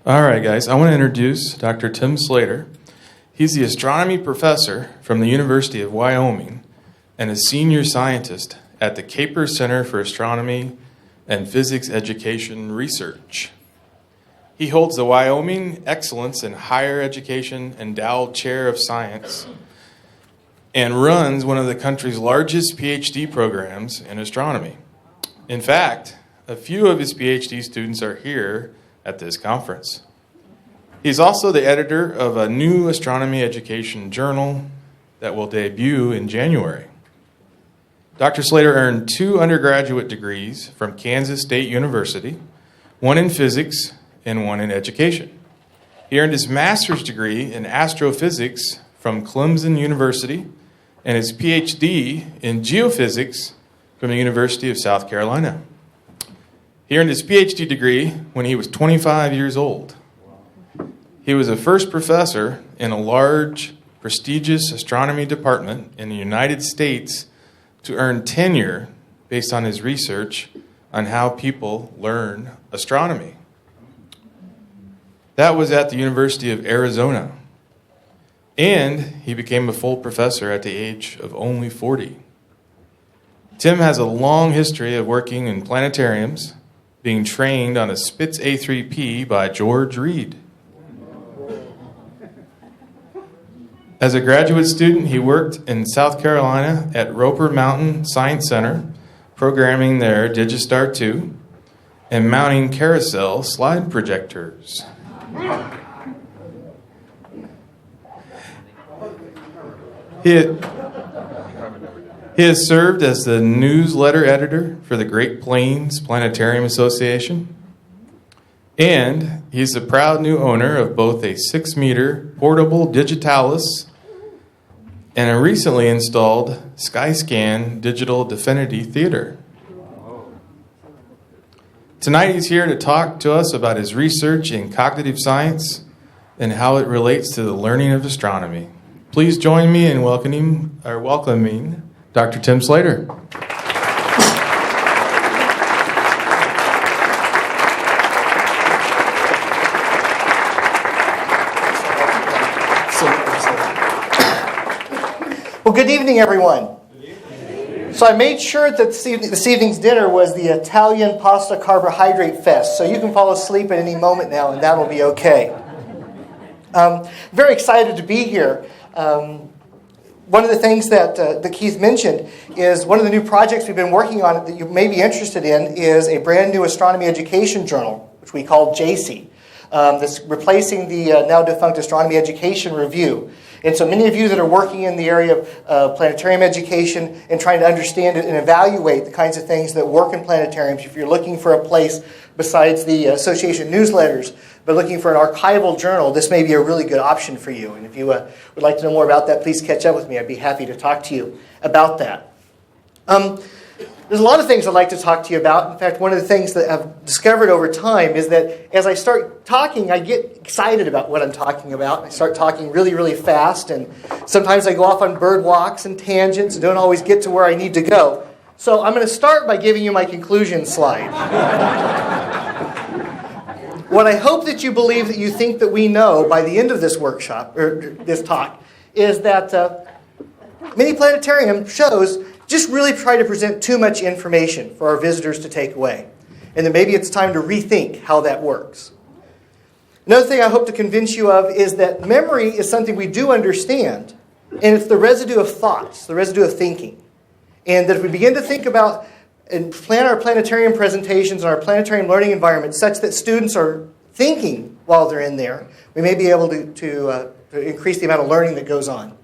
All right, guys, I want to introduce Dr. Tim Slater. He's the astronomy professor from the University of Wyoming and a senior scientist at the Capers Center for Astronomy and Physics Education Research. He holds the Wyoming Excellence in Higher Education Endowed Chair of Science and runs one of the country's largest PhD programs in astronomy. In fact, a few of his PhD students are here at this conference. He's also the editor of a new astronomy education journal that will debut in January. Dr. Slater earned 2 undergraduate degrees from Kansas State University, one in physics and one in education. He earned his master's degree in astrophysics from Clemson University and his PhD in geophysics from the University of South Carolina. He earned his PhD degree when he was 25 years old. He was a first professor in a large, prestigious astronomy department in the United States to earn tenure based on his research on how people learn astronomy. That was at the University of Arizona. And he became a full professor at the age of only 40. Tim has a long history of working in planetariums, being trained on a Spitz A3P by George Reed. As a graduate student, he worked in South Carolina at Roper Mountain Science Center, programming their Digistar 2 and mounting carousel slide projectors. He has served as the newsletter editor for the Great Plains Planetarium Association, and he's the proud new owner of both a 6-meter portable digitalis and a recently installed SkyScan digital Definity theater. Tonight he's here to talk to us about his research in cognitive science and how it relates to the learning of astronomy. Please join me in welcoming Dr. Tim Slater. Well, good evening, everyone. So I made sure that this evening's dinner was the Italian pasta carbohydrate fest, so you can fall asleep at any moment now, and that'll be okay. Very excited to be here. One of the things that Keith mentioned is one of the new projects we've been working on that you may be interested in is a brand new astronomy education journal, which we call JACE. That's replacing the now defunct Astronomy Education Review. And so many of you that are working in the area of planetarium education and trying to understand it and evaluate the kinds of things that work in planetariums, if you're looking for a place besides the association newsletters, but looking for an archival journal, this may be a really good option for you. And if you would like to know more about that, please catch up with me. I'd be happy to talk to you about that. There's a lot of things I'd like to talk to you about. In fact, one of the things that I've discovered over time is that as I start talking, I get excited about what I'm talking about. I start talking really, really fast, and sometimes I go off on bird walks and tangents and don't always get to where I need to go. So I'm going to start by giving you my conclusion slide. What I hope that you believe that you think that we know by the end of this workshop, or this talk, is that many planetarium shows just really try to present too much information for our visitors to take away. And then maybe it's time to rethink how that works. Another thing I hope to convince you of is that memory is something we do understand, and it's the residue of thoughts, the residue of thinking. And that if we begin to think about and plan our planetarium presentations and our planetarium learning environment such that students are thinking while they're in there, we may be able to increase the amount of learning that goes on.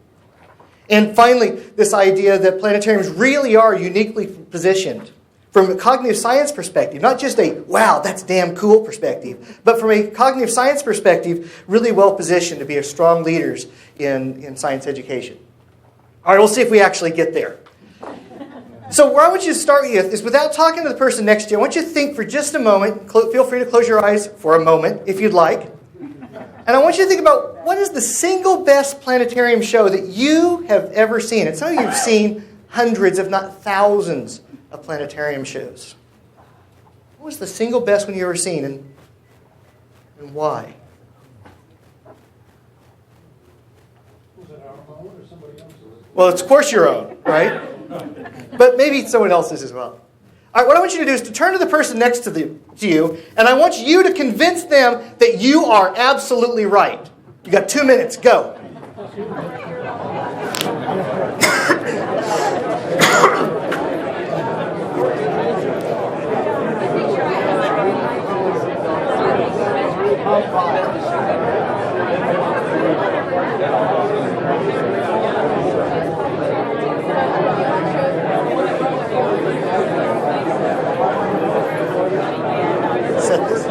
And finally, this idea that planetariums really are uniquely positioned from a cognitive science perspective, not just a, wow, that's damn cool perspective, but from a cognitive science perspective, really well positioned to be strong leaders in science education. All right, we'll see if we actually get there. So where I want you to start with is without talking to the person next to you, I want you to think for just a moment. Feel free to close your eyes for a moment if you'd like. And I want you to think about what is the single best planetarium show that you have ever seen. And some of you have seen hundreds, if not thousands, of planetarium shows. What was the single best one you've ever seen? And and why? Well, it's of course your own, right? But maybe someone else's as well. All right, what I want you to do is to turn to the person next to you, and I want you to convince them that you are absolutely right. You got 2 minutes. Go. Set this.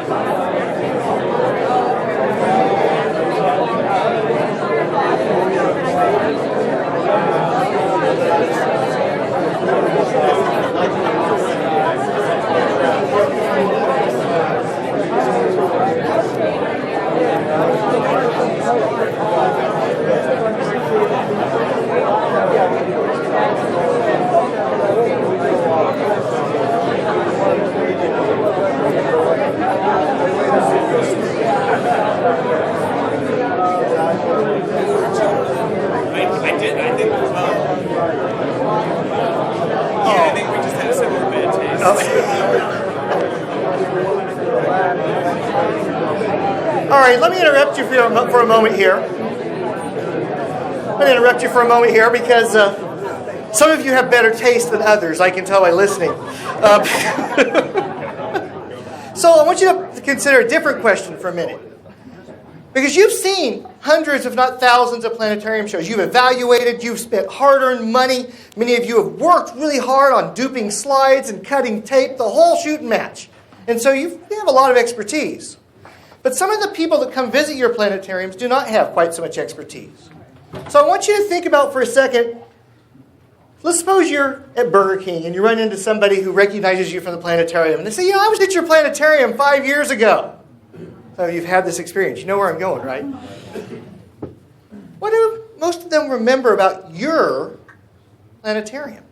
All right, let me interrupt you for a moment here. Let me interrupt you for a moment here because some of you have better taste than others, I can tell by listening. So I want you to consider a different question for a minute. Because you've seen hundreds, if not thousands, of planetarium shows. You've evaluated, you've spent hard-earned money. Many of you have worked really hard on duping slides and cutting tape, the whole shoot and match. And so you have a lot of expertise. But some of the people that come visit your planetariums do not have quite so much expertise. So I want you to think about for a second, let's suppose you're at Burger King and you run into somebody who recognizes you from the planetarium. And they say, I was at your planetarium 5 years ago. So you've had this experience. You know where I'm going, right? What do most of them remember about your planetarium?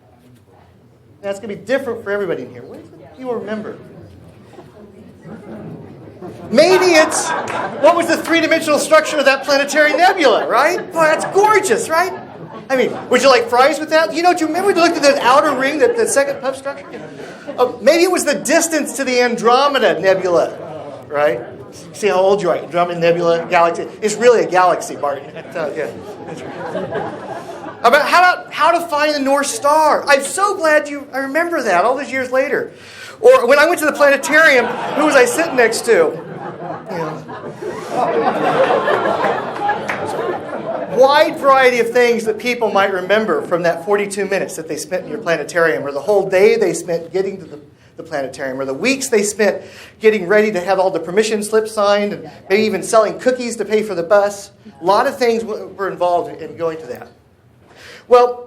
That's going to be different for everybody in here. What do people remember? Maybe it's, what was the three-dimensional structure of that planetary nebula, right? Boy, that's gorgeous, right? I mean, would you like fries with that? Do you remember we looked at the outer ring, the second puff structure? Maybe it was the distance to the Andromeda Nebula, right? See how old you are. Andromeda Nebula, galaxy. It's really a galaxy, Barton. Yeah. About how to find the North Star. I'm so glad I remember that all these years later. Or when I went to the planetarium, who was I sitting next to? Wide variety of things that people might remember from that 42 minutes that they spent in your planetarium, or the whole day they spent getting to the planetarium, or the weeks they spent getting ready to have all the permission slips signed, and maybe even selling cookies to pay for the bus. A lot of things were involved in going to that. Well,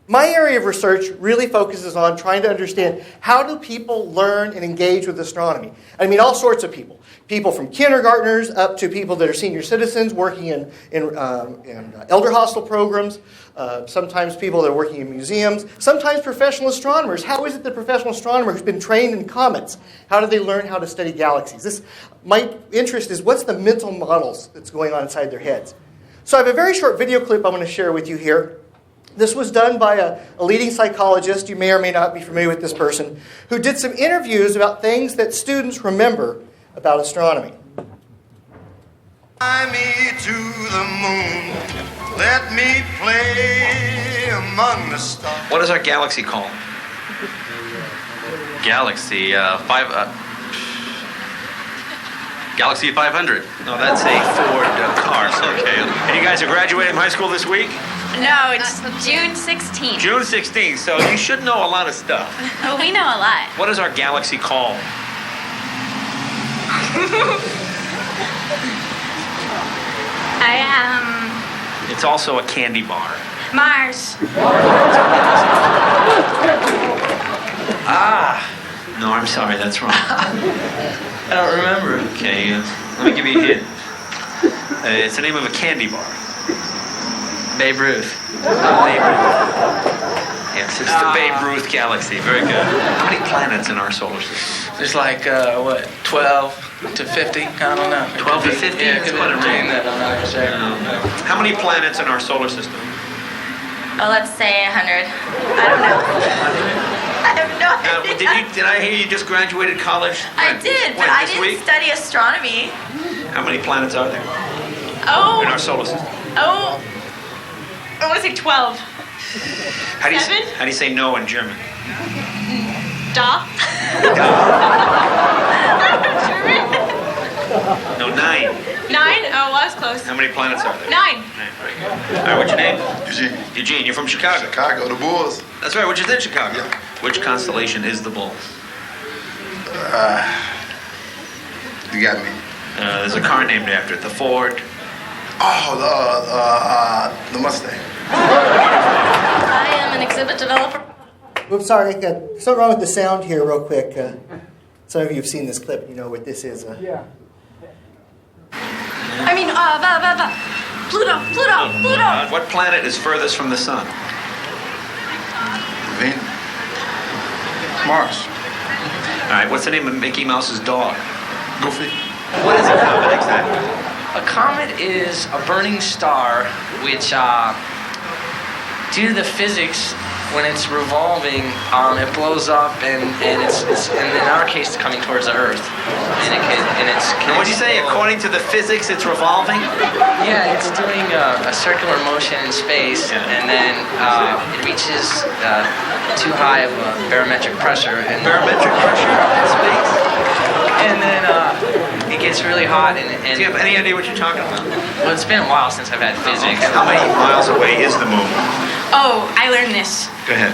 my area of research really focuses on trying to understand how do people learn and engage with astronomy. I mean, all sorts of people. People from kindergartners up to people that are senior citizens working in elder hostel programs. Sometimes people that are working in museums. Sometimes professional astronomers. How is it the professional astronomer who's been trained in comets, how do they learn how to study galaxies? My interest is what's the mental models that's going on inside their heads. So I have a very short video clip I want to share with you here. This was done by a leading psychologist, you may or may not be familiar with this person, who did some interviews about things that students remember about astronomy. Fly me to the moon, let me play among the stars. What is our galaxy called? Galaxy, Galaxy 500. No, that's a Ford car. So. Okay. And you guys are graduating high school this week? No, it's June 16th. June 16th, so you should know a lot of stuff. Oh, we know a lot. What is our galaxy called? It's also a candy bar. Mars. No, I'm sorry, that's wrong. I don't remember. Okay, let me give you a hint. It's the name of a candy bar. Babe Ruth. Babe Ruth. Yes, it's the Babe Ruth galaxy. Very good. How many planets in our solar system? There's like, 12? to 50. I don't know. 12 to 50? Yeah, That's could quite a be between range. that. I'm not sure. How many planets in our solar system? Oh, let's say 100. I don't know. I have no idea. Did I hear you just graduated college? I did, but When, I this didn't week? study astronomy. How many planets are there Oh, in our solar system? I want to say 12. How do you Seven? how do you say no in German? Da? No, 9. 9? Oh, I was close. How many planets are there? 9. 9, very good. All right, what's your name? Eugene. Eugene, you're from Chicago. Chicago, the Bulls. That's right, which is in Chicago. Yeah. Which constellation is the bull? You got me. There's a car named after it, the Ford. Oh, the Mustang. I am an exhibit developer. Oops, sorry, something wrong with the sound here real quick. Some of you have seen this clip, you know what this is. I mean, Pluto. What planet is furthest from the sun? Venus. Mars. All right, what's the name of Mickey Mouse's dog? Goofy. What is a comet exactly? A comet is a burning star which, due to the physics, when it's revolving, it blows up, and it's and in our case, it's coming towards the Earth. And it's. And what'd you say? According to the physics, it's revolving? Yeah, it's doing a circular motion in space, and then it reaches too high of a barometric pressure. And Barometric pressure in space? And then it gets really hot, and Do you have any idea what you're talking about? well, it's been a while since I've had physics. How many miles away is the moon? Oh, I learned this. Go ahead.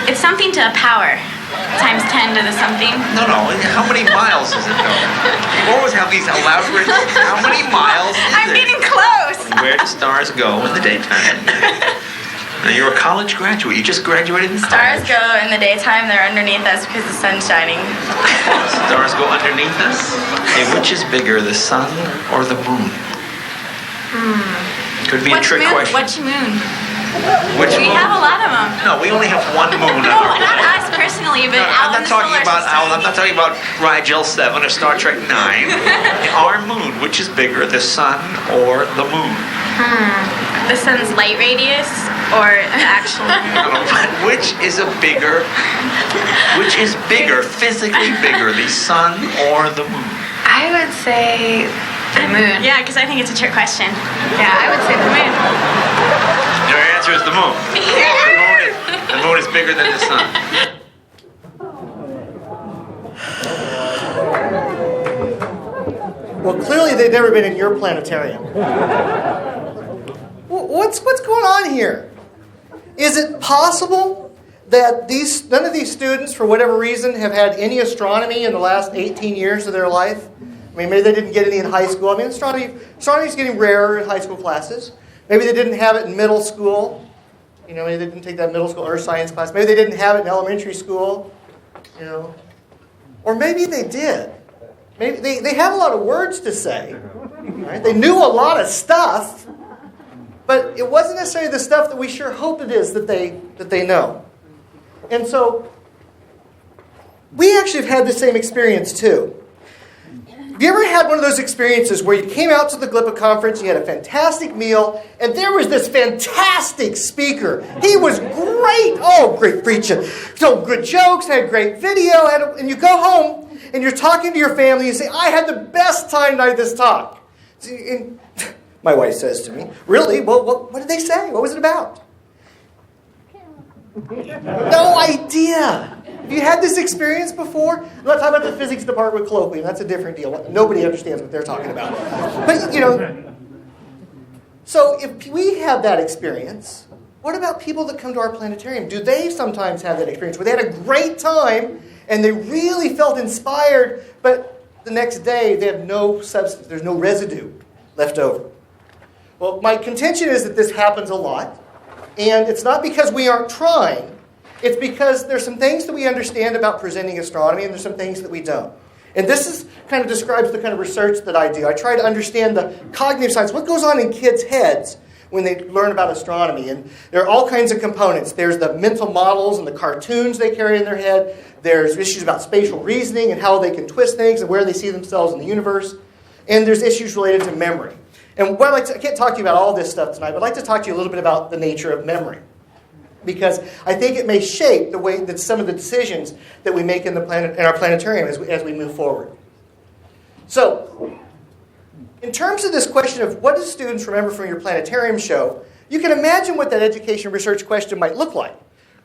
It's something to a power. Times 10 to the something. No. How many miles is it though? You always have these elaborate. How many miles is I'm it? getting close. Where do stars go in the daytime? Now you're a college graduate. You just graduated in Stars college. go in the daytime, they're underneath us because the sun's shining. Stars go underneath us. Hey, which is bigger, the sun or the moon? Could be a trick question. Which moon? Which We moon? have a lot of them. No, we only have one moon. No, not us personally, but I'm out not in the talking solar about system. I'm not talking about Rigel 7 or Star Trek 9. Our moon, which is bigger, the sun or the moon? The sun's light radius or the actual moon? Which is bigger, physically bigger, the sun or the moon? I would say the moon. Yeah, because I think it's a trick question. Yeah, I would say the moon. Your answer is the moon. The moon is bigger than the sun. Well, clearly they've never been in your planetarium. What's going on here? Is it possible that none of these students, for whatever reason, have had any astronomy in the last 18 years of their life? I mean, maybe they didn't get any in high school. I mean, astronomy is getting rarer in high school classes. Maybe they didn't have it in middle school. You know, maybe they didn't take that middle school earth science class. Maybe they didn't have it in elementary school. You know, or maybe they did. Maybe they have a lot of words to say. Right? They knew a lot of stuff, but it wasn't necessarily the stuff that we sure hope it is that they know. And so we actually have had the same experience too. Have you ever had one of those experiences where you came out to the GLPA conference, you had a fantastic meal, and there was this fantastic speaker. He was great. Oh, great preaching. So good jokes, had great video, and you go home and you're talking to your family, you say, I had the best time tonight at this talk. And my wife says to me, really? Well, what did they say? What was it about? No idea. Have you had this experience before? I'm not talking about the physics department colloquium. That's a different deal. Nobody understands what they're talking about. But, you know, so if we have that experience, what about people that come to our planetarium? Do they sometimes have that experience where they had a great time and they really felt inspired, but the next day they have no substance, there's no residue left over? Well, my contention is that this happens a lot. And it's not because we aren't trying. It's because there's some things that we understand about presenting astronomy, and there's some things that we don't. And this kind of describes the kind of research that I do. I try to understand the cognitive science, what goes on in kids' heads when they learn about astronomy. And there are all kinds of components. There's the mental models and the cartoons they carry in their head. There's issues about spatial reasoning and how they can twist things and where they see themselves in the universe. And there's issues related to memory. And what I can't talk to you about all this stuff tonight, but I'd like to talk to you a little bit about the nature of memory. Because I think it may shape the way that some of the decisions that we make in our planetarium as we move forward. So, in terms of this question of what do students remember from your planetarium show, you can imagine what that education research question might look like,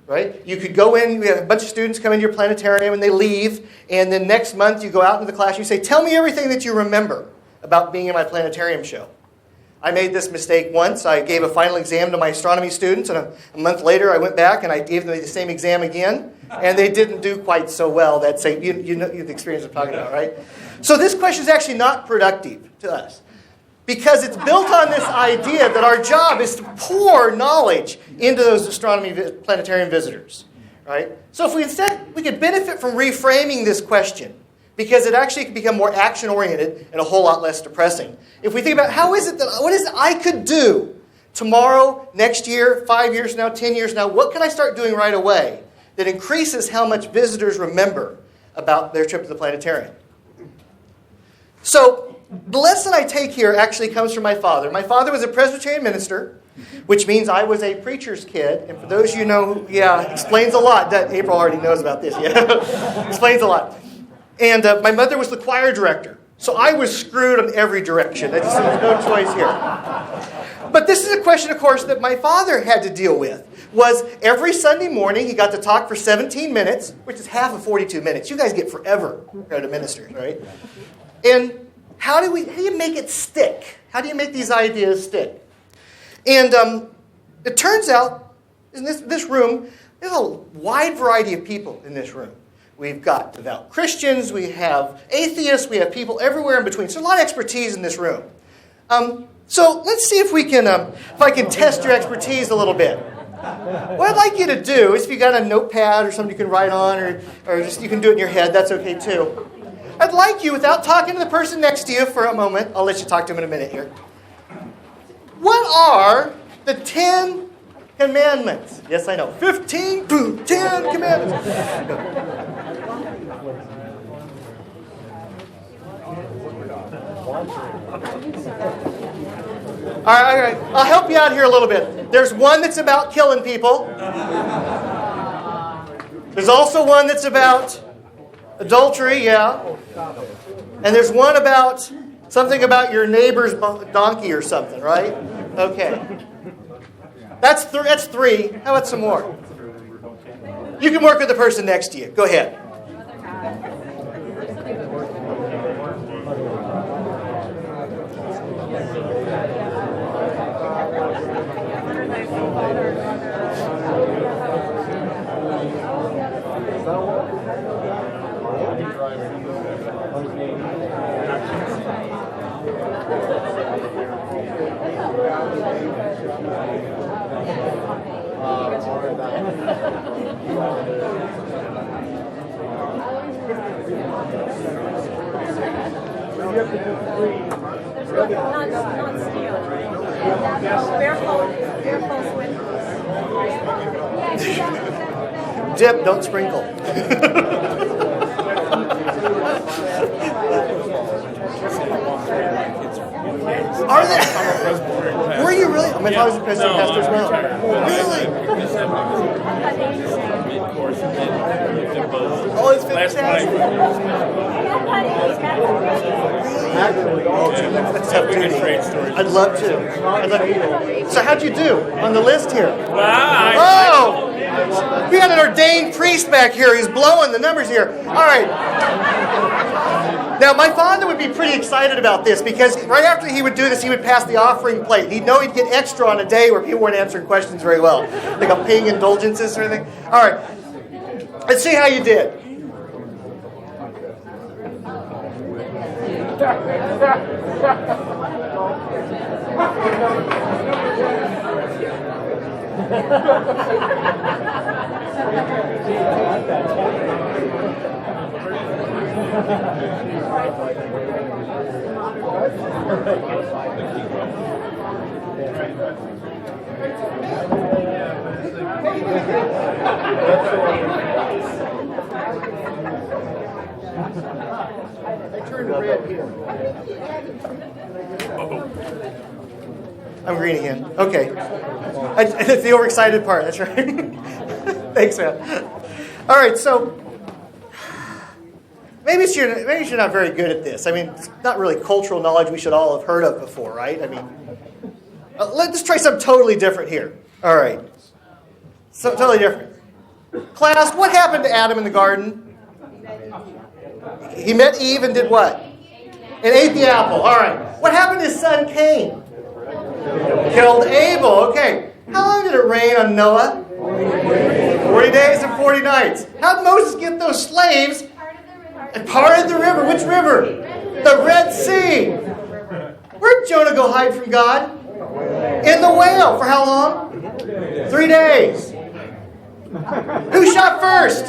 right? You could go in, we have a bunch of students come into your planetarium and they leave, and then next month you go out into the class and you say, tell me everything that you remember about being in my planetarium show. I made this mistake once. I gave a final exam to my astronomy students, and a month later I went back and I gave them the same exam again, and they didn't do quite so well. That's you know the experience I'm talking about, right? So this question is actually not productive to us because it's built on this idea that our job is to pour knowledge into those astronomy planetarium visitors, right? So if we could benefit from reframing this question because it actually can become more action-oriented and a whole lot less depressing. If we think about what is it I could do tomorrow, next year, 5 years from now, 10 years from now, what can I start doing right away that increases how much visitors remember about their trip to the planetarium? So the lesson I take here actually comes from my father. My father was a Presbyterian minister, which means I was a preacher's kid. And for those you know, explains a lot. April already knows about this. Yeah, explains a lot. And my mother was the choir director. So I was screwed in every direction. There's no choice here. But this is a question, of course, that my father had to deal with. Was every Sunday morning he got to talk for 17 minutes, which is half of 42 minutes. You guys get forever compared to ministers, right? And how do you make it stick? How do you make these ideas stick? And it turns out, in this room, there's a wide variety of people in this room. We've got devout Christians, we have atheists, we have people everywhere in between. So a lot of expertise in this room. So let's see if I can test your expertise a little bit. What I'd like you to do is if you got a notepad or something you can write on, or just you can do it in your head, that's okay too. I'd like you, without talking to the person next to you for a moment, I'll let you talk to him in a minute here. What are the 10 commandments? Yes, I know. 15, boom, 10 commandments. All right. I'll help you out here a little bit. There's one that's about killing people. There's also one that's about adultery, yeah. And there's one about something about your neighbor's donkey or something, right? Okay. That's three. How about some more? You can work with the person next to you. Go ahead. Dip, don't sprinkle. Are there? Were you really? I was a Presbyterian pastor as well. Really? Oh, it's fantastic. That's tough duty. I'd love to. So how'd you do on the list here? Oh! We had an ordained priest back here. He's blowing the numbers here. All right. Now, my father would be pretty excited about this because right after he would do this, he would pass the offering plate. He'd know he'd get extra on a day where people weren't answering questions very well, like I'm paying indulgences or anything. All right. Let's see how you did. I turned red here. I'm green again. Okay. That's the overexcited part. That's right. Thanks, man. All right, so maybe you're not very good at this. I mean, it's not really cultural knowledge we should all have heard of before, right? I mean, let's try something totally different here. All right. So totally different. Class, what happened to Adam in the garden? He met Eve and did what? And ate the apple. All right. What happened to his son Cain? Killed Abel. Okay. How long did it rain on Noah? 40 days and 40 nights. How did Moses get those slaves? Parted the river. Which river? The Red Sea. Where'd Jonah go hide from God? In the whale. For how long? 3 days. Who shot first?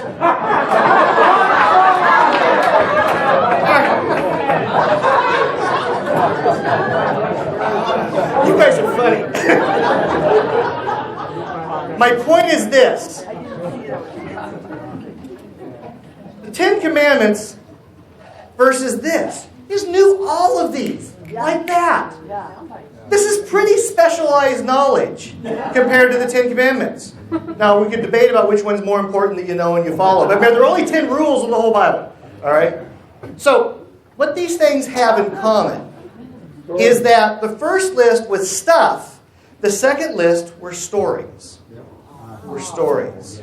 You guys are funny. My point is this. The Ten Commandments versus this. He just knew all of these. Like that. This is pretty specialized knowledge compared to the Ten Commandments. Now, we could debate about which one's more important that you know and you follow. But there are only 10 rules in the whole Bible. All right? So, what these things have in common is that the first list was stuff. The second list were stories. Were stories.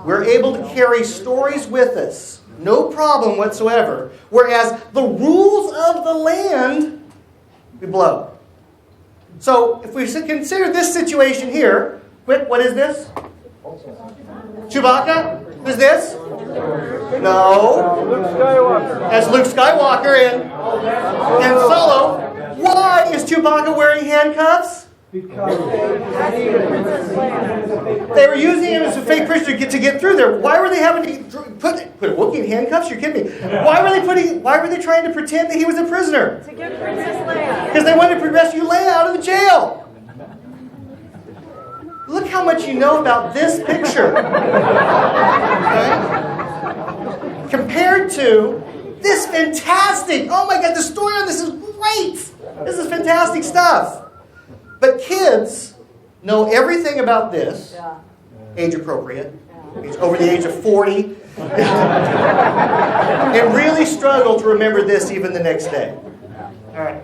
We're able to carry stories with us. No problem whatsoever. Whereas the rules of the land, we blow. So, if we consider this situation here, quick, what is this? Chewbacca? Who's this? No. Luke Skywalker. That's Luke Skywalker and Solo. Why is Chewbacca wearing handcuffs? Because they were using him as a fake prisoner to get through there. Why were they having to put a Wookiee in handcuffs? You're kidding me. Why were they trying to pretend that he was a prisoner? To get Princess Leia. Because they wanted to rescue Leia out of the jail. Look how much you know about this picture. Okay? Compared to this fantastic, oh my God, the story on this is great. This is fantastic stuff. But kids know everything about this, age appropriate, over the age of 40, and really struggle to remember this even the next day. All right.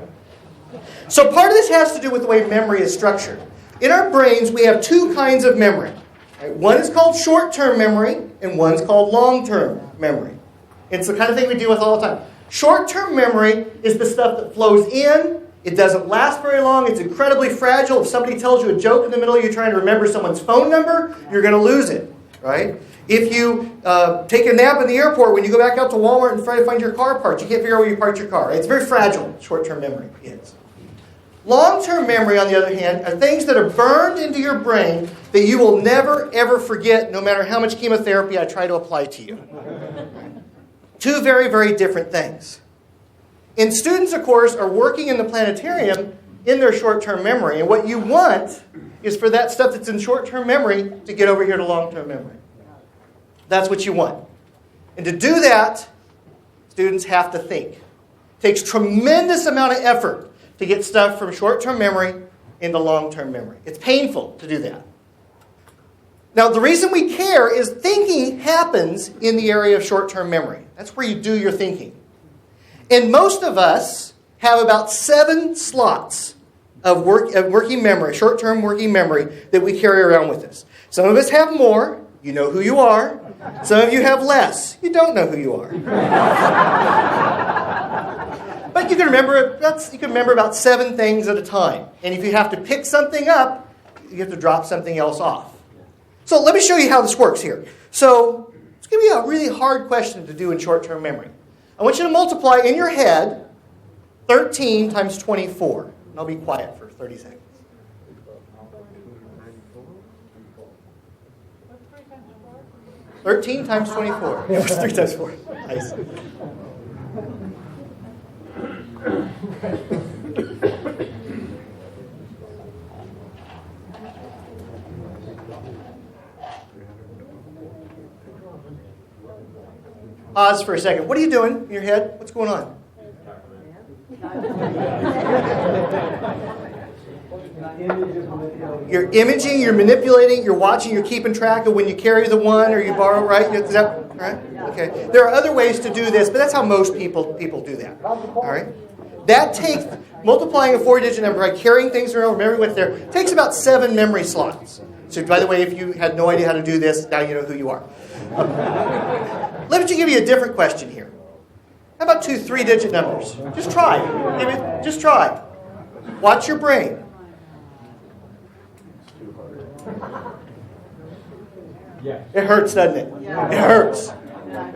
So part of this has to do with the way memory is structured. In our brains, we have two kinds of memory. Right? One is called short-term memory, and one's called long-term memory. It's the kind of thing we deal with all the time. Short-term memory is the stuff that flows in. It doesn't last very long. It's incredibly fragile. If somebody tells you a joke in the middle, you're trying to remember someone's phone number, you're going to lose it. Right? If you take a nap in the airport, when you go back out to Walmart and try to find your car parts, you can't figure out where you parked your car. Right? It's very fragile, short-term memory is. Long-term memory, on the other hand, are things that are burned into your brain that you will never, ever forget, no matter how much chemotherapy I try to apply to you. Two very, very different things. And students, of course, are working in the planetarium in their short-term memory. And what you want is for that stuff that's in short-term memory to get over here to long-term memory. That's what you want. And to do that, students have to think. It takes tremendous amount of effort to get stuff from short-term memory into long-term memory. It's painful to do that. Now, the reason we care is thinking happens in the area of short-term memory. That's where you do your thinking. And most of us have about 7 slots of working memory, short-term working memory, that we carry around with us. Some of us have more. You know who you are. Some of you have less. You don't know who you are. But you can remember about 7 things at a time. And if you have to pick something up, you have to drop something else off. So let me show you how this works here. So it's going to be a really hard question to do in short-term memory. I want you to multiply in your head 13 times 24. And I'll be quiet for 30 seconds. $13 times 24. It was 3 times 4. Nice. Pause for a second. What are you doing in your head? What's going on? You're imaging, you're manipulating, you're watching, you're keeping track of when you carry the one or you borrow, right? Is that right? Okay. There are other ways to do this, but that's how most people do that. All right? That takes, multiplying a 4-digit number by carrying things around, remembering what's there, takes about 7 memory slots. So, by the way, if you had no idea how to do this, now you know who you are. Let me give you a different question here. How about 2 3-digit numbers? Just try. Just try. Watch your brain. It hurts, doesn't it? It hurts.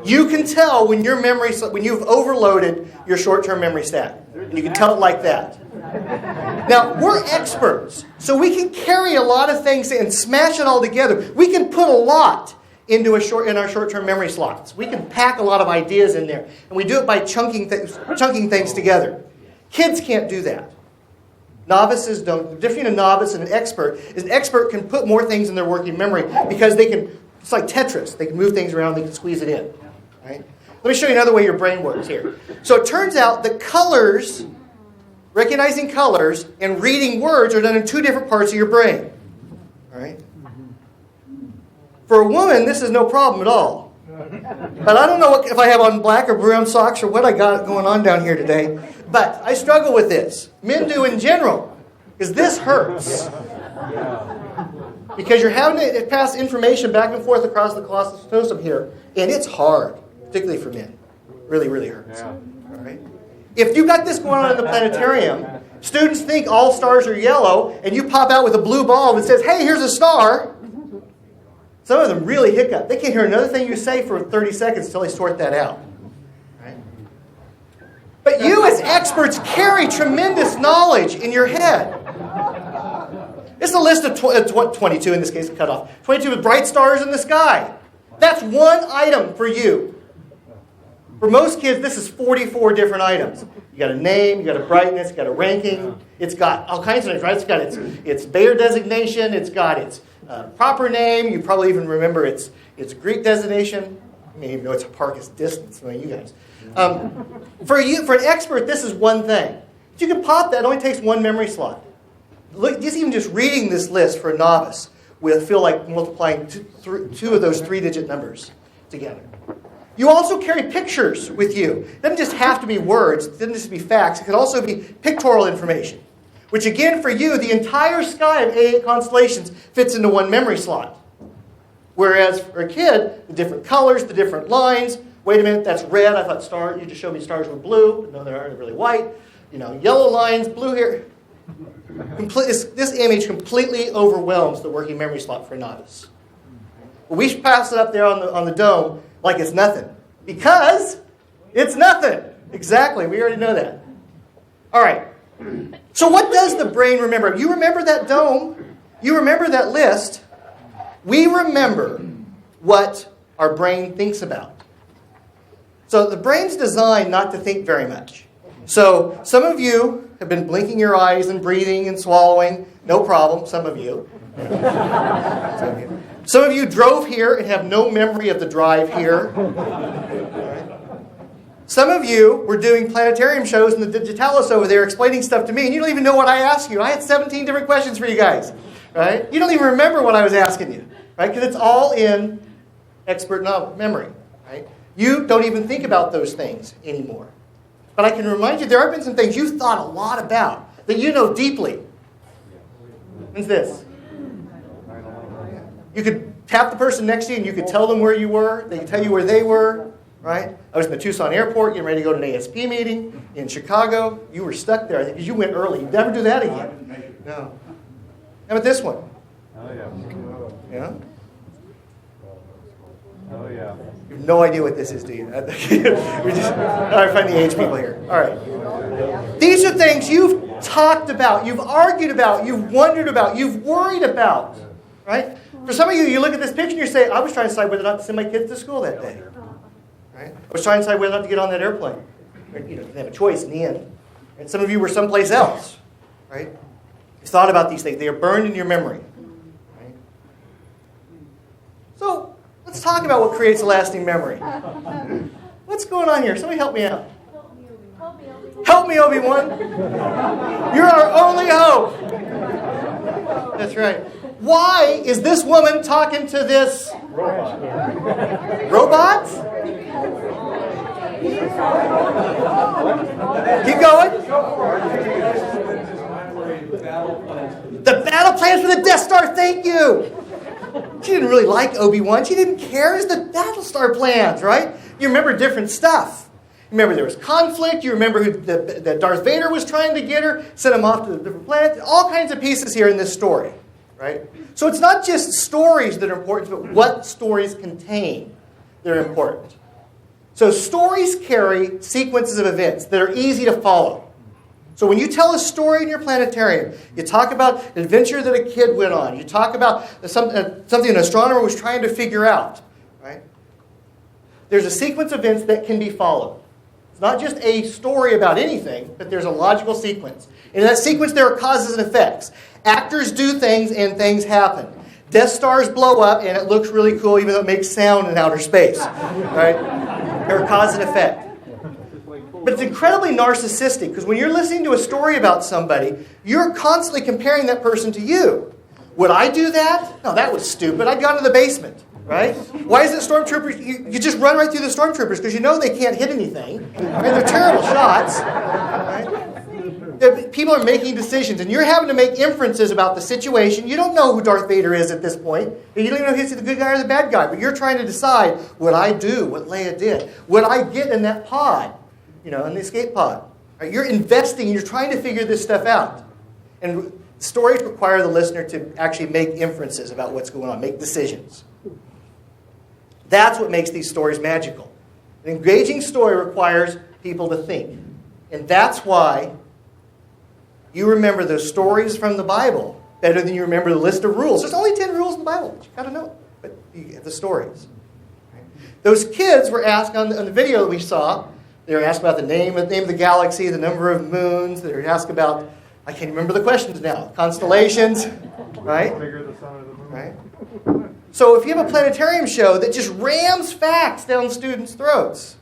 You can tell when your memory, when you've overloaded your short-term memory stack. And you can tell it like that. Now, we're experts, so we can carry a lot of things and smash it all together. We can put a lot in our short-term memory slots. We can pack a lot of ideas in there, and we do it by chunking things together. Kids can't do that. Novices don't. The difference between a novice and an expert is an expert can put more things in their working memory because they can. It's like Tetris. They can move things around. They can squeeze it in. Right? Let me show you another way your brain works here. So it turns out that colors, recognizing colors, and reading words are done in 2 different parts of your brain. All right? For a woman, this is no problem at all. But I don't know if I have on black or brown socks or what I got going on down here today. But I struggle with this. Men do in general. Because this hurts. Because you're having to pass information back and forth across the costosum here. And it's hard. Particularly for men. Really, really hurts. All right? If you got this going on in the planetarium, students think all stars are yellow, and you pop out with a blue bulb and says, hey, here's a star. Some of them really hiccup. They can't hear another thing you say for 30 seconds until they sort that out. Right? But you as experts carry tremendous knowledge in your head. It's a list of 22 in this case, cut off. 22 with bright stars in the sky. That's one item for you. For most kids, this is 44 different items. You got a name, you got a brightness, you got a ranking. It's got all kinds of things, right? It's got its Bayer designation. It's got its proper name. You probably even remember its Greek designation. I mean, even know its Hipparchus distance. I mean, you guys. For an expert, this is one thing. But you can pop that. It only takes 1 memory slot. Look, even just reading this list for a novice will feel like multiplying 2 of those 3-digit numbers together. You also carry pictures with you. It doesn't just have to be words. It doesn't just be facts. It can also be pictorial information. Which again, for you, the entire sky of A8 constellations fits into 1 memory slot. Whereas for a kid, the different colors, the different lines. Wait a minute, that's red. I thought you just showed me stars were blue. But no, they aren't. They're really white. Yellow lines, blue here. This image completely overwhelms the working memory slot for a novice. Well, we should pass it up there on the dome like it's nothing. Because it's nothing. Exactly. We already know that. All right. So what does the brain remember? You remember that dome. You remember that list. We remember what our brain thinks about. So the brain's designed not to think very much. So some of you have been blinking your eyes and breathing and swallowing. No problem. Some of you. Some of you drove here and have no memory of the drive here. Some of you were doing planetarium shows in the digitalis over there explaining stuff to me, and you don't even know what I asked you. I had 17 different questions for you guys. Right? You don't even remember what I was asking you. Right? Because it's all in expert memory. Right? You don't even think about those things anymore. But I can remind you, there have been some things you've thought a lot about that you know deeply. What's this? You could tap the person next to you and you could tell them where you were. They could tell you where they were. Right? I was in the Tucson airport getting ready to go to an ASP meeting in Chicago. You were stuck there, I think, because you went early. You'd never do that again. No. How about this one? Oh, yeah. Yeah? Oh, yeah. You have no idea what this is, do you? All right, find the age people here. All right. These are things you've talked about, you've argued about, you've wondered about, you've worried about. Right? For some of you, you look at this picture and you say, I was trying to decide whether or not to send my kids to school that day. Right? I was trying to decide whether or not to get on that airplane. You didn't have a choice in the end. And some of you were someplace else, right? You thought about these things. They are burned in your memory. Right? So let's talk about what creates a lasting memory. What's going on here? Somebody help me out. Help me, Obi-Wan. You're our only hope. That's right. Why is this woman talking to this robot? Keep going. The battle plans for the Death Star, thank you. She didn't really like Obi-Wan. She didn't care. It was the Battlestar plans, right? You remember different stuff. You remember there was conflict. You remember that Darth Vader was trying to get her, sent him off to the different planet. All kinds of pieces here in this story, right? So it's not just stories that are important, but what stories contain that are important. So stories carry sequences of events that are easy to follow. So when you tell a story in your planetarium, you talk about an adventure that a kid went on. You talk about something an astronomer was trying to figure out. Right? There's a sequence of events that can be followed. It's not just a story about anything, but there's a logical sequence. And in that sequence, there are causes and effects. Actors do things and things happen. Death Stars blow up and it looks really cool even though it makes sound in outer space. Right? There are cause and effect. But it's incredibly narcissistic because when you're listening to a story about somebody, you're constantly comparing that person to you. Would I do that? No, that was stupid. I'd gone to the basement, right? Why is it stormtroopers? You just run right through the stormtroopers because you know they can't hit anything. I mean, they're terrible shots. Right? People are making decisions, and you're having to make inferences about the situation. You don't know who Darth Vader is at this point. You don't even know if he's the good guy or the bad guy. But you're trying to decide, would I do what Leia did? Would I get in that pod? In the escape pod. Right? You're investing, and you're trying to figure this stuff out. And stories require the listener to actually make inferences about what's going on, make decisions. That's what makes these stories magical. An engaging story requires people to think. And that's why you remember those stories from the Bible better than you remember the list of rules. There's only 10 rules in the Bible. You got to know it. But you get the stories. Right? Those kids were asked on the video that we saw, they were asked about the name of the galaxy, the number of moons. They were asked about, I can't remember the questions now, constellations, right? Right? So if you have a planetarium show that just rams facts down students' throats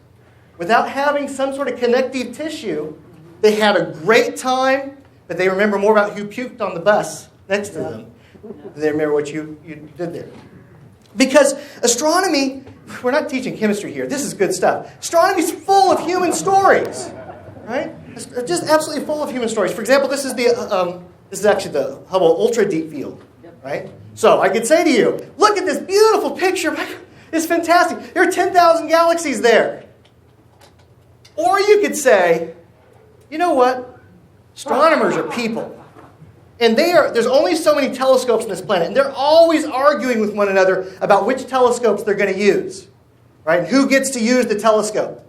without having some sort of connective tissue, they had a great time, but they remember more about who puked on the bus next to them than they remember what you did there. Because astronomy, we're not teaching chemistry here. This is good stuff. Astronomy is full of human stories, right? It's just absolutely full of human stories. For example, this is actually the Hubble Ultra Deep Field, right? So I could say to you, look at this beautiful picture. It's fantastic. There are 10,000 galaxies there. Or you could say, you know what? Astronomers are people. And there's only so many telescopes on this planet. And they're always arguing with one another about which telescopes they're going to use. Right? And who gets to use the telescope.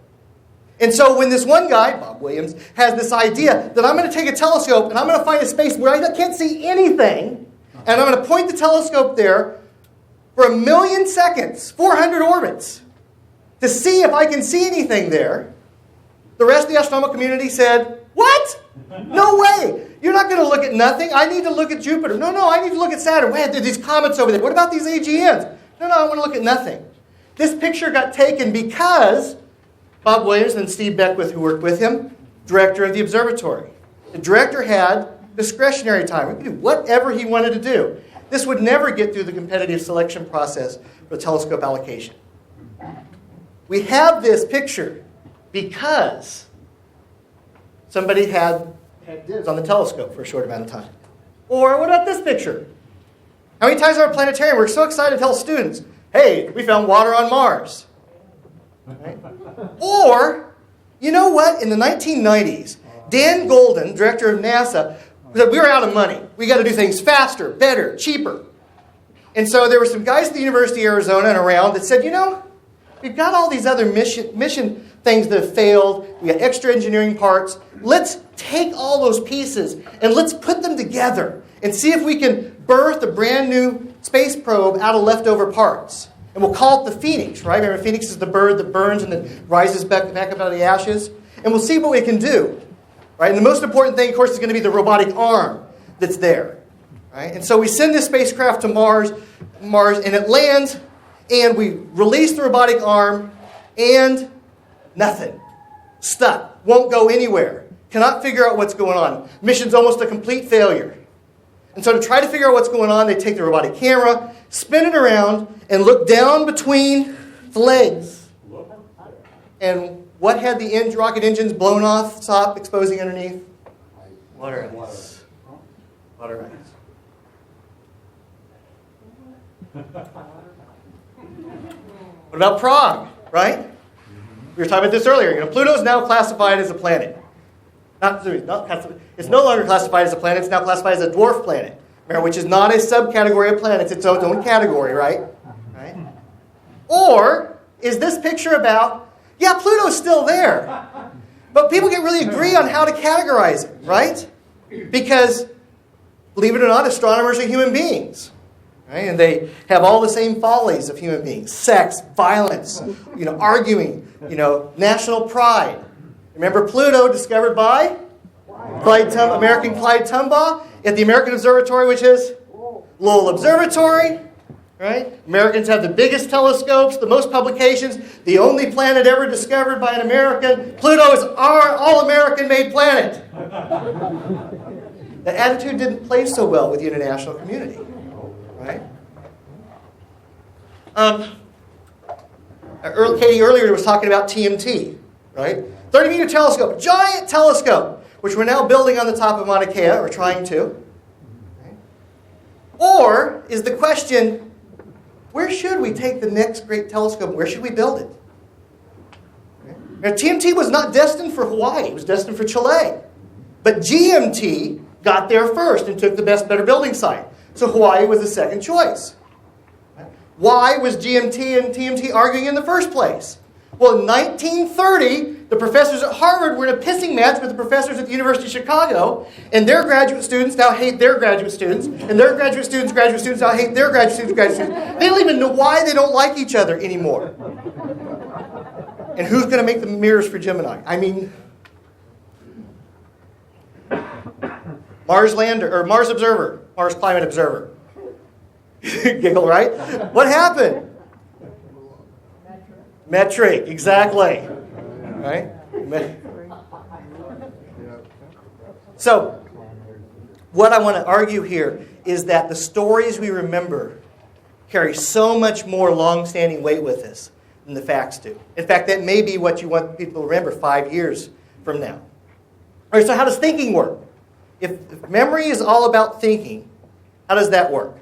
And so when this one guy, Bob Williams, has this idea that I'm going to take a telescope and I'm going to find a space where I can't see anything, and I'm going to point the telescope there for 1,000,000 seconds, 400 orbits, to see if I can see anything there, the rest of the astronomical community said, what? No way. You're not going to look at nothing. I need to look at Jupiter. No, I need to look at Saturn. Wait, there's these comets over there. What about these AGNs? No, I want to look at nothing. This picture got taken because Bob Williams and Steve Beckwith, who worked with him, director of the observatory. The director had discretionary time. He could do whatever he wanted to do. This would never get through the competitive selection process for telescope allocation. We have this picture because somebody had dibs on the telescope for a short amount of time. Or what about this picture? How many times in our planetarium we're so excited to tell students, hey, we found water on Mars. Right? Or, you know what? In the 1990s, Dan Golden, director of NASA, said we were out of money. We got to do things faster, better, cheaper. And so there were some guys at the University of Arizona and around that said, we've got all these other mission things that have failed. We got extra engineering parts. Let's take all those pieces and let's put them together and see if we can birth a brand new space probe out of leftover parts. And we'll call it the Phoenix, right? Remember, Phoenix is the bird that burns and then rises back up out of the ashes. And we'll see what we can do. right? And the most important thing, of course, is going to be the robotic arm that's there, right? And so we send this spacecraft to Mars, and it lands, and we release the robotic arm, and nothing. Stuck. Won't go anywhere. Cannot figure out what's going on. Mission's almost a complete failure. And so to try to figure out what's going on, they take the robotic camera, spin it around, and look down between the legs. And what had the rocket engines blown off, stop, exposing underneath? Water ice. Water ice. What about Prague, right? We were talking about this earlier. Pluto is now classified as a planet. It's no longer classified as a planet. It's now classified as a dwarf planet, which is not a subcategory of planets. It's its own category, right? Or is this picture about, yeah, Pluto's still there, but people get really agree on how to categorize it, right? Because, believe it or not, astronomers are human beings. Right? And they have all the same follies of human beings: sex, violence, arguing, national pride. Remember Pluto, discovered by American Clyde Tombaugh at the American Observatory, which is Lowell Observatory. Right? Americans have the biggest telescopes, the most publications, the only planet ever discovered by an American. Pluto is our all-American made planet. That attitude didn't play so well with the international community. Right? Katie earlier was talking about TMT, right? 30-meter telescope, giant telescope, which we're now building on the top of Mauna Kea, or trying to. Right? Or is the question, where should we take the next great telescope? Where should we build it? Right? Now, TMT was not destined for Hawaii. It was destined for Chile. But GMT got there first and took the best, better building site. So Hawaii was the second choice. Why was GMT and TMT arguing in the first place? Well, in 1930, the professors at Harvard were in a pissing match with the professors at the University of Chicago, and their graduate students now hate their graduate students, and their graduate students now hate their graduate students. They don't even know why they don't like each other anymore. And who's going to make the mirrors for Gemini? I mean, Mars Observer, Mars Climate Observer. Giggle, right? What happened? Metric, exactly. Right? So, what I want to argue here is that the stories we remember carry so much more long-standing weight with us than the facts do. In fact, that may be what you want people to remember 5 years from now. All right, so how does thinking work? If memory is all about thinking, how does that work?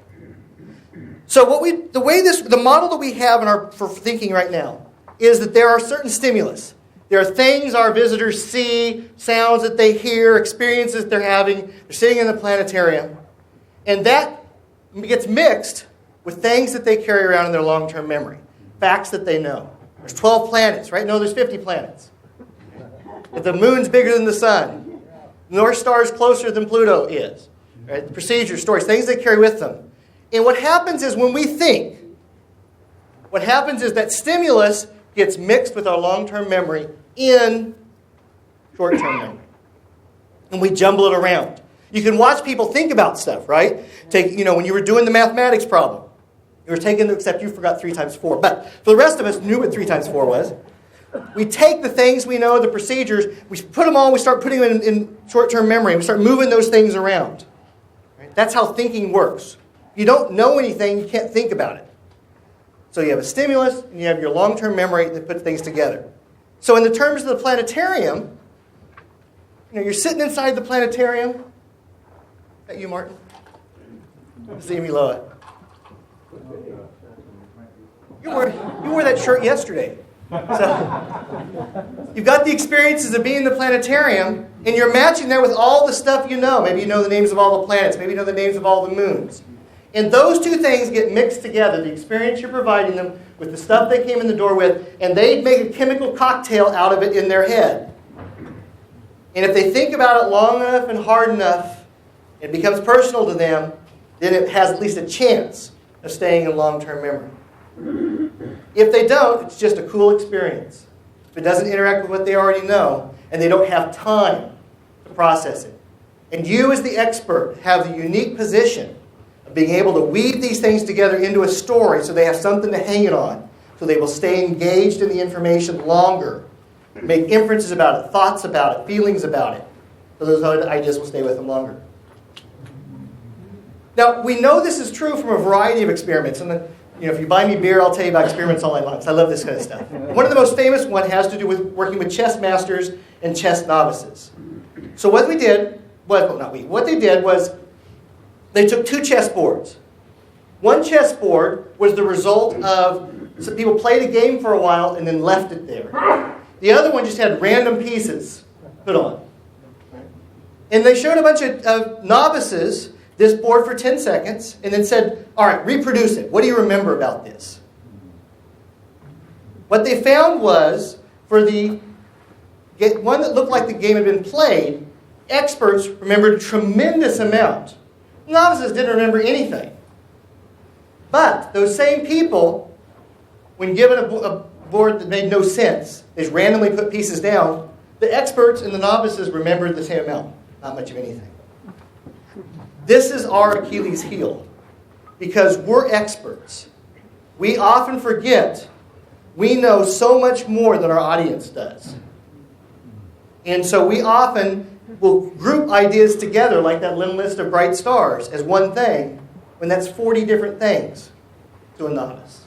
So the model that we have for thinking right now is that there are certain stimulus. There are things our visitors see, sounds that they hear, experiences they're having. They're sitting in the planetarium. And that gets mixed with things that they carry around in their long-term memory. Facts that they know. There's 12 planets, right? No, there's 50 planets. If the moon's bigger than the sun. The North Star is closer than Pluto is. Right? Procedures, stories, things they carry with them. And what happens is when we think, what happens is that stimulus gets mixed with our long-term memory in short-term memory. And we jumble it around. You can watch people think about stuff, right? When you were doing the mathematics problem, you were taking, except you forgot 3 times 4. But for the rest of us knew what 3 times 4 was. We take the things we know, the procedures, we put them all, we start putting them in short-term memory, we start moving those things around. Right? That's how thinking works. You don't know anything, you can't think about it. So you have a stimulus, and you have your long-term memory that puts things together. So in the terms of the planetarium, you're sitting inside the planetarium. Is that you, Martin? See me, Loa. You wore that shirt yesterday. So you've got the experiences of being in the planetarium, and you're matching that with all the stuff you know. Maybe you know the names of all the planets. Maybe you know the names of all the moons. And those two things get mixed together, the experience you're providing them with the stuff they came in the door with, and they make a chemical cocktail out of it in their head. And if they think about it long enough and hard enough, it becomes personal to them, then it has at least a chance of staying in long-term memory. If they don't, it's just a cool experience. If it doesn't interact with what they already know, and they don't have time to process it. And you as the expert have the unique position of being able to weave these things together into a story so they have something to hang it on, so they will stay engaged in the information longer, make inferences about it, thoughts about it, feelings about it, so those ideas will stay with them longer. Now, we know this is true from a variety of experiments. And if you buy me beer, I'll tell you about experiments all night long, because I love this kind of stuff. One of the most famous one has to do with working with chess masters and chess novices. So what they did was they took two chess boards. One chess board was the result of some people played a game for a while and then left it there. The other one just had random pieces put on. And they showed a bunch of novices this board for 10 seconds and then said, all right, reproduce it. What do you remember about this? What they found was, for the one that looked like the game had been played, experts remembered a tremendous amount. Novices didn't remember anything. But those same people, when given a board that made no sense, they just randomly put pieces down, the experts and the novices remembered the same amount, not much of anything. This is our Achilles heel, because we're experts. We often forget we know so much more than our audience does. And so we often will group ideas together, like that little list of bright stars, as one thing, when that's 40 different things to a novice.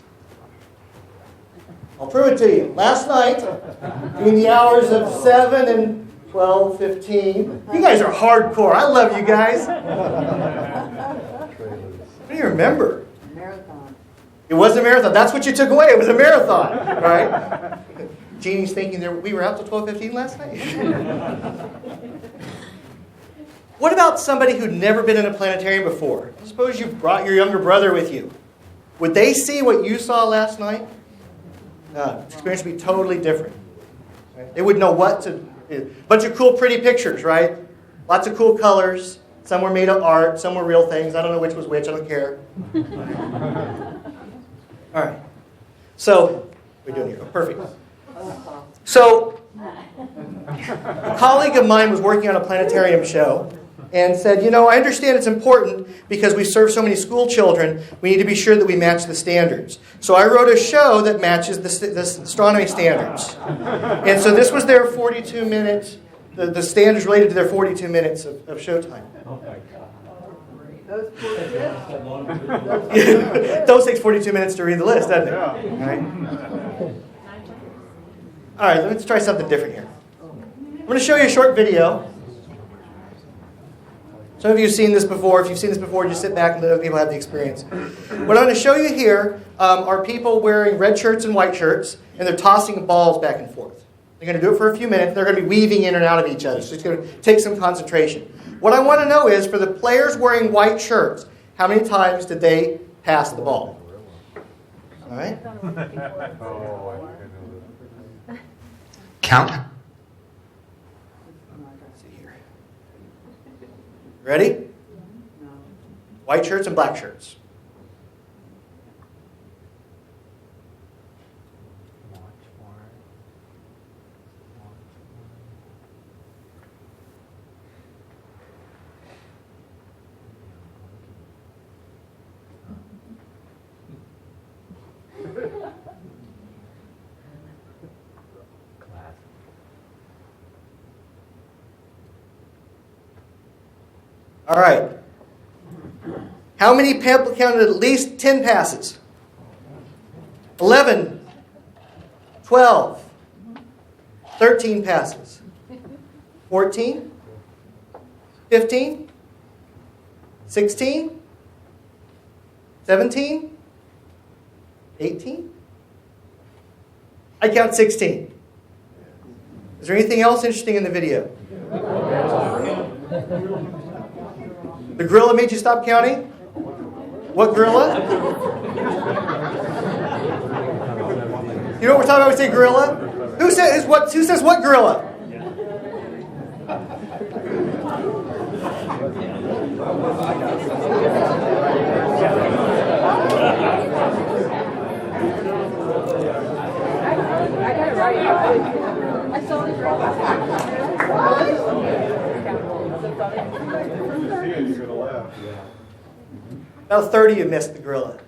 I'll prove it to you. Last night, between the hours of 7 and 12, 15. You guys are hardcore. I love you guys. What do you remember? Marathon. It was a marathon. That's what you took away. It was a marathon, right? Jeannie's thinking we were out till 12:15 last night. What about somebody who'd never been in a planetarium before? Suppose you brought your younger brother with you. Would they see what you saw last night? No, the experience would be totally different. Right? They would know what to... A bunch of cool, pretty pictures, right? Lots of cool colors. Some were made of art. Some were real things. I don't know which was which. I don't care. All right. So, we're doing here. Perfect. So, a colleague of mine was working on a planetarium show and said, I understand it's important because we serve so many school children. We need to be sure that we match the standards. So I wrote a show that matches the astronomy standards. And so this was their 42 minutes, the standards related to their 42 minutes of showtime. Oh my God. Those 4 Those takes 42 minutes to read the list, doesn't it? Yeah. All right, let's try something different here. I'm going to show you a short video. Some of you have seen this before. If you've seen this before, just sit back and let other people have the experience. What I'm going to show you here are people wearing red shirts and white shirts, and they're tossing balls back and forth. They're going to do it for a few minutes. They're going to be weaving in and out of each other, so it's going to take some concentration. What I want to know is, for the players wearing white shirts, how many times did they pass the ball? All right? Count. Let's see here. Ready? White shirts and black shirts. All right. How many people counted at least 10 passes? 11, 12, 13 passes. 14, 15, 16, 17, 18? I count 16. Is there anything else interesting in the video? The gorilla made you stop counting? What gorilla? You know what we're talking about when we say gorilla? Who says what gorilla? About 30 you missed the gorilla.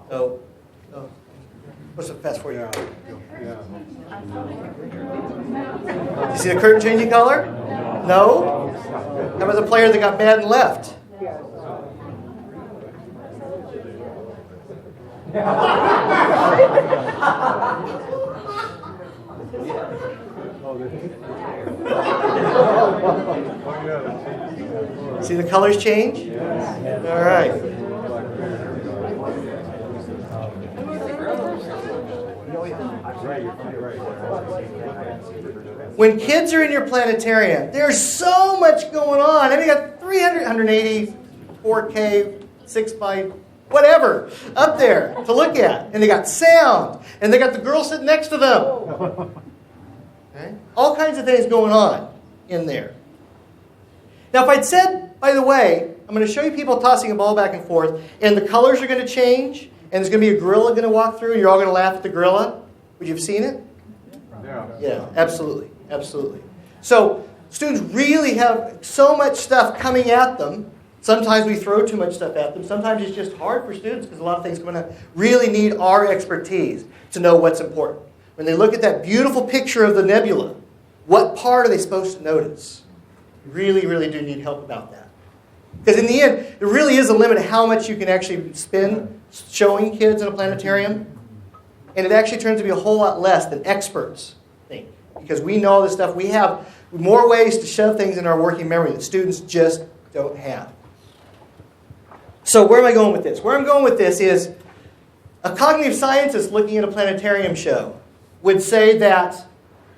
So, what's the fast for you? You see the curtain changing color? No? How about the player that got mad and left? See the colors change? All right. When kids are in your planetarium, there's so much going on. I mean, you got 300, 180, 4K, 6 by whatever up there to look at. And they got sound. And they got the girl sitting next to them. Okay? All kinds of things going on in there. Now, if I'd said, by the way, I'm going to show you people tossing a ball back and forth, and the colors are going to change, and there's going to be a gorilla going to walk through, and you're all going to laugh at the gorilla. Would you have seen it? Yeah, absolutely. Absolutely. So students really have so much stuff coming at them. Sometimes we throw too much stuff at them. Sometimes it's just hard for students because a lot of things are going to really need our expertise to know what's important. When they look at that beautiful picture of the nebula, what part are they supposed to notice? Really, really do need help about that. Because in the end, there really is a limit to how much you can actually spend showing kids in a planetarium. And it actually turns to be a whole lot less than experts think. Because we know this stuff. We have more ways to shove things in our working memory that students just don't have. So where am I going with this? Where I'm going with this is a cognitive scientist looking at a planetarium show would say that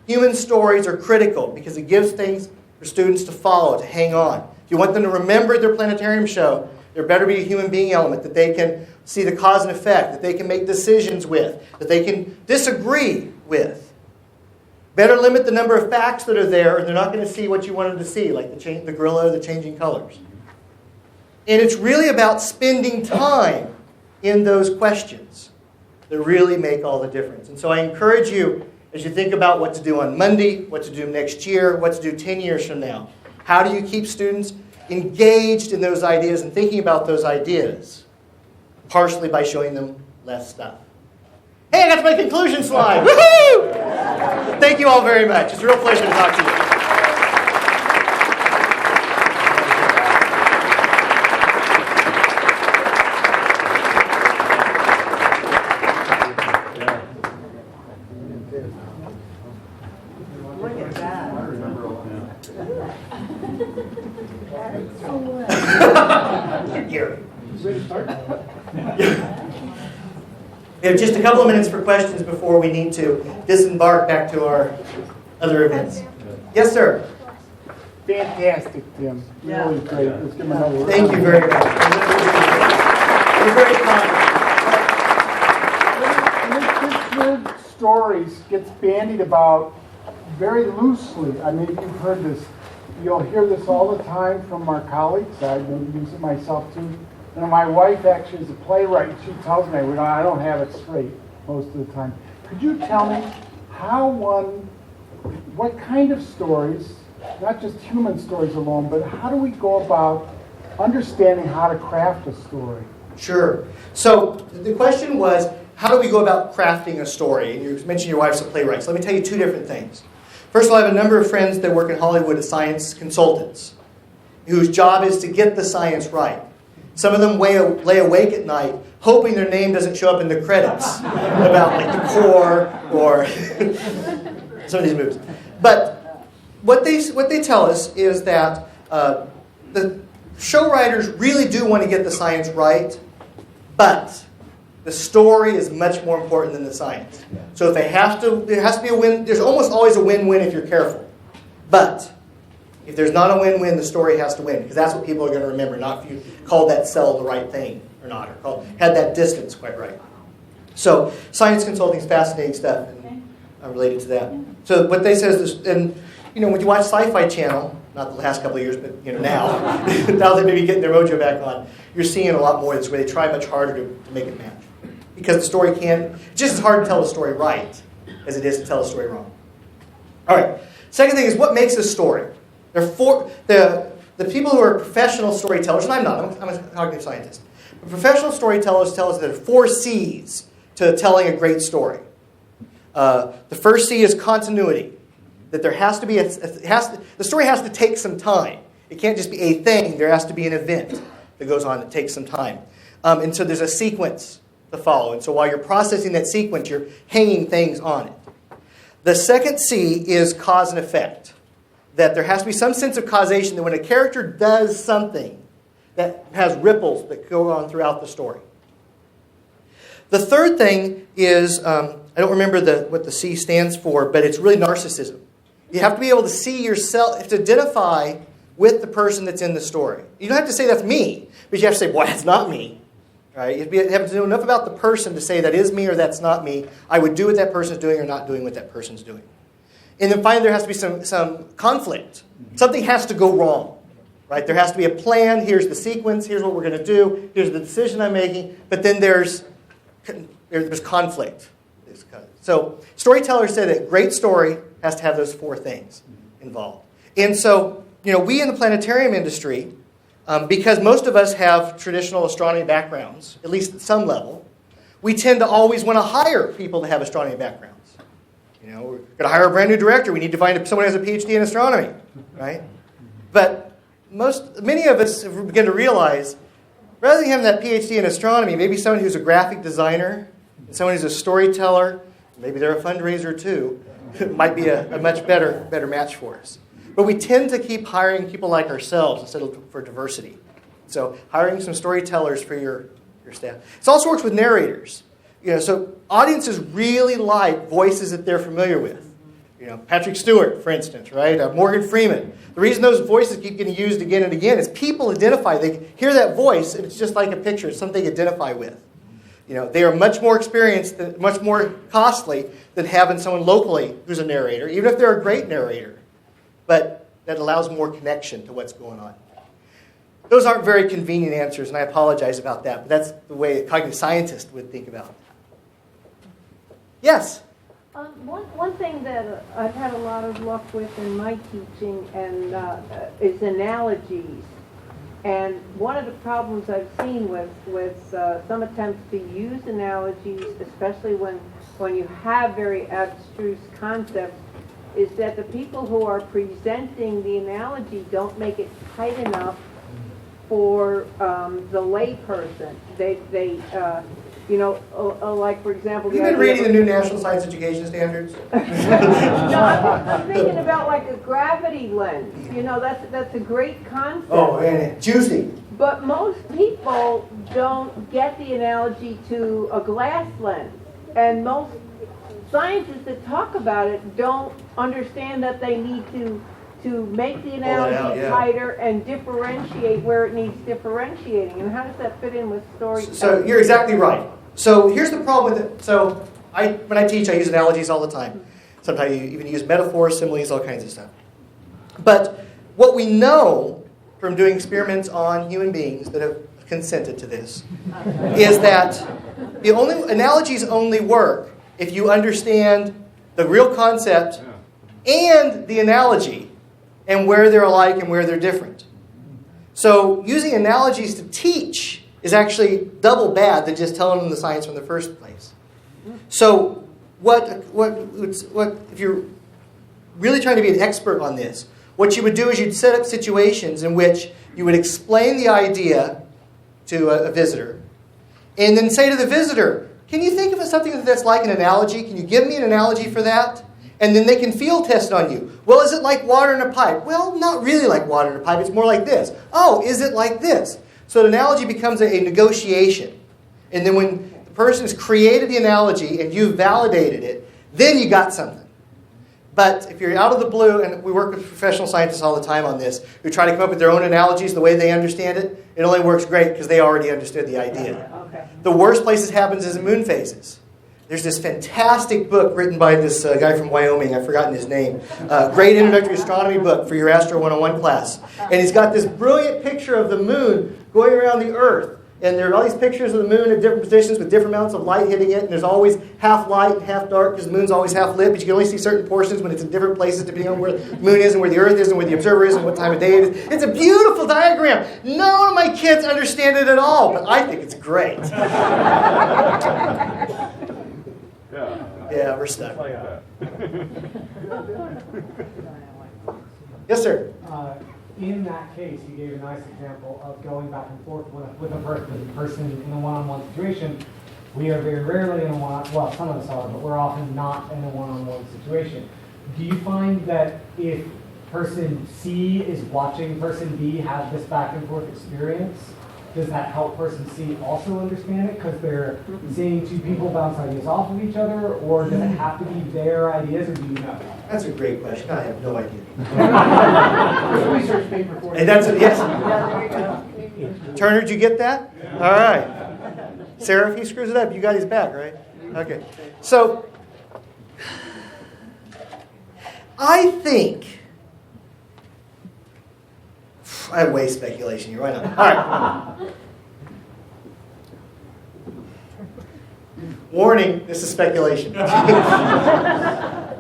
human stories are critical because it gives things for students to follow, to hang on. If you want them to remember their planetarium show, there better be a human being element that they can see the cause and effect, that they can make decisions with, that they can disagree with. Better limit the number of facts that are there, and they're not going to see what you want them to see, like the gorilla or the changing colors. And it's really about spending time in those questions that really make all the difference. And so I encourage you, as you think about what to do on Monday, what to do next year, what to do 10 years from now, how do you keep students engaged in those ideas and thinking about those ideas? Partially by showing them less stuff. Hey, I got to my conclusion slide. Woohoo! Thank you all very much. It's a real pleasure to talk to you. We have just a couple of minutes for questions before we need to disembark back to our other events. Yes, sir. Fantastic, Tim. Really great. Let's give him another round. Thank you very much. You're very kind. Pittsburgh stories gets bandied about very loosely. I mean, you've heard this. You'll hear this all the time from our colleagues. I maybe use it myself too. And my wife actually is a playwright. She tells me I don't have it straight most of the time. Could you tell me what kind of stories, not just human stories alone, but how do we go about understanding how to craft a story? Sure. So the question was, how do we go about crafting a story? And you mentioned your wife's a playwright. So let me tell you two different things. First of all, I have a number of friends that work in Hollywood as science consultants whose job is to get the science right. Some of them lay awake at night hoping their name doesn't show up in the credits about like the core or some of these movies. But what they tell us is that the show writers really do want to get the science right, but the story is much more important than the science. So if there has to be a win. There's almost always a win-win if you're careful. But if there's not a win-win, the story has to win, because that's what people are going to remember, not if you called that cell the right thing or not, or had that distance quite right. So science consulting is fascinating stuff, and I'm related to that. So what they say is this, and when you watch Sci-Fi Channel, not the last couple of years, but now, now they may be getting their mojo back on, you're seeing a lot more of this where they try much harder to make it match. Because the story it's just as hard to tell the story right as it is to tell the story wrong. All right. Second thing is what makes a story. There are the people who are professional storytellers, and I'm not, I'm a cognitive scientist. But professional storytellers tell us that there are 4 C's to telling a great story. The first C is continuity. That there has to be the story has to take some time. It can't just be a thing. There has to be an event that goes on that takes some time. And so there's a sequence to follow. And so while you're processing that sequence, you're hanging things on it. The second C is cause and effect. That there has to be some sense of causation, that when a character does something, that has ripples that go on throughout the story. The third thing is, I don't remember what the C stands for, but it's really narcissism. You have to be able to see yourself, to identify with the person that's in the story. You don't have to say that's me, but you have to say, boy, that's not me. Right? You have to know enough about the person to say that is me or that's not me. I would do what that person's doing or not doing what that person's doing. And then finally, there has to be some conflict. Something has to go wrong. Right? There has to be a plan. Here's the sequence. Here's what we're going to do. Here's the decision I'm making. But then there's conflict. So storytellers say that great story has to have those 4 things involved. And so, we in the planetarium industry, because most of us have traditional astronomy backgrounds, at least at some level, we tend to always want to hire people to have astronomy backgrounds. We're going to hire a brand new director. We need to find someone who has a PhD in astronomy, right? But many of us have begun to realize, rather than having that PhD in astronomy, maybe someone who's a graphic designer, and someone who's a storyteller, maybe they're a fundraiser too, might be a much better match for us. But we tend to keep hiring people like ourselves instead of for diversity. So hiring some storytellers for your staff. It also works with narrators. So audiences really like voices that they're familiar with. Patrick Stewart, for instance, right? Morgan Freeman. The reason those voices keep getting used again and again is people identify. They hear that voice, and it's just like a picture. It's something they identify with. They are much more experienced, much more costly than having someone locally who's a narrator, even if they're a great narrator. But that allows more connection to what's going on. Those aren't very convenient answers, and I apologize about that, but that's the way a cognitive scientist would think about it. Yes? One thing that I've had a lot of luck with in my teaching is analogies. And one of the problems I've seen with some attempts to use analogies, especially when you have very abstruse concepts, is that the people who are presenting the analogy don't make it tight enough for the layperson. Like for example, have you been reading the new National Science Education Standards? No, I'm thinking about like a gravity lens. That's a great concept. Oh, and juicy. But most people don't get the analogy to a glass lens, and most scientists that talk about it don't understand that they need to make the analogy tighter and differentiate where it needs differentiating. And how does that fit in with storytelling? So you're exactly right. So here's the problem with it. So when I teach, I use analogies all the time. Sometimes you even use metaphors, similes, all kinds of stuff. But what we know from doing experiments on human beings that have consented to this is that analogies only work if you understand the real concept and the analogy and where they're alike and where they're different. So using analogies to teach is actually double bad than just telling them the science from the first place. So what if you're really trying to be an expert on this, what you would do is you'd set up situations in which you would explain the idea to a visitor and then say to the visitor, can you think of something that's like an analogy? Can you give me an analogy for that? And then they can field test on you. Well, is it like water in a pipe? Well, not really like water in a pipe. It's more like this. Oh, is it like this? So an analogy becomes a negotiation. And then when the person has created the analogy and you've validated it, then you got something. But if you're out of the blue, and we work with professional scientists all the time on this, who try to come up with their own analogies the way they understand it, it only works great because they already understood the idea. Okay. The worst place it happens is in moon phases. There's this fantastic book written by this guy from Wyoming. I've forgotten his name. Great introductory astronomy book for your Astro 101 class. And he's got this brilliant picture of the moon going around the Earth. And there are all these pictures of the moon at different positions with different amounts of light hitting it. And there's always half light and half dark because the moon's always half lit. But you can only see certain portions when it's in different places depending on where the moon is and where the Earth is and where the observer is and what time of day it is. It's a beautiful diagram. None of my kids understand it at all, but I think it's great. Yeah, we're stuck. Yes, sir. In that case, you gave a nice example of going back and forth with a person in a one-on-one situation. We are very rarely in a well, some of us are, but we're often not in a one-on-one situation. Do you find that if person C is watching person B have this back and forth experience, does that help person C also understand it because they're seeing two people bounce ideas off of each other, or does it have to be their ideas, or do you know? That's a great question. I have no idea. Research paper for you. And that's yes. Turner, did you get that? All right. Sarah, if he screws it up, you got his back, right? Okay. So, I think I have way speculation here. Why not? All right. Warning, this is speculation.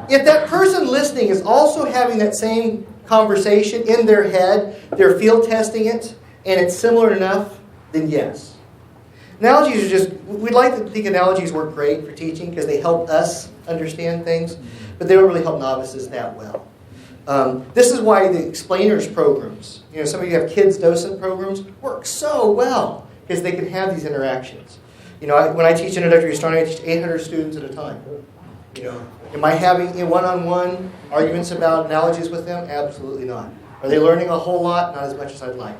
If that person listening is also having that same conversation in their head, they're field testing it, and it's similar enough, then yes. Analogies are we'd like to think analogies work great for teaching because they help us understand things, but they don't really help novices that well. This is why the explainers programs, some of you have kids docent programs, work so well because they can have these interactions. When I teach introductory astronomy, I teach 800 students at a time. Am I having one-on-one arguments about analogies with them? Absolutely not. Are they learning a whole lot? Not as much as I'd like.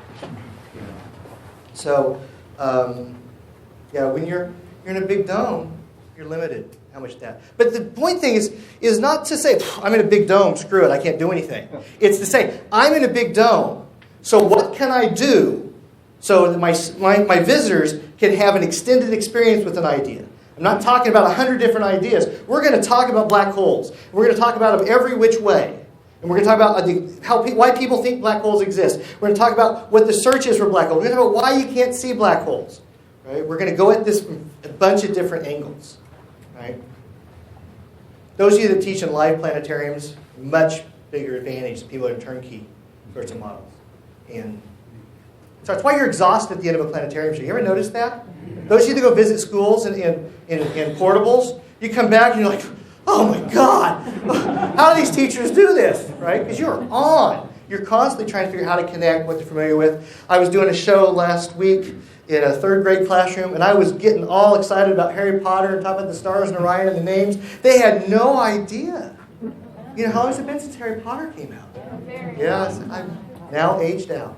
So, when you're in a big dome, you're limited. How much that? But the point thing is not to say, I'm in a big dome, screw it, I can't do anything. It's to say, I'm in a big dome, so what can I do so that my visitors can have an extended experience with an idea? I'm not talking about 100 different ideas. We're going to talk about black holes. We're going to talk about them every which way. And we're going to talk about why people think black holes exist. We're going to talk about what the search is for black holes. We're going to talk about why you can't see black holes. Right? We're going to go at this from a bunch of different angles. Right? Those of you that teach in live planetariums, much bigger advantage than people in turnkey sorts of models. And so that's why you're exhausted at the end of a planetarium show. You ever notice that? Those of you that go visit schools in portables, you come back and you're like, oh my God, how do these teachers do this? Right? Because you're on. You're constantly trying to figure out how to connect, what they're familiar with. I was doing a show last week in a third grade classroom, and I was getting all excited about Harry Potter and talking about the stars and Orion and the names. They had no idea. How long has it been since Harry Potter came out? Yes, I'm now aged out.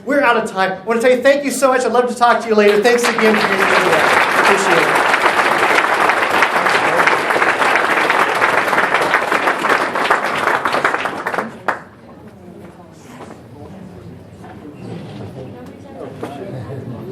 We're out of time. I want to tell you thank you so much. I'd love to talk to you later. Thanks again for being here today. Appreciate it.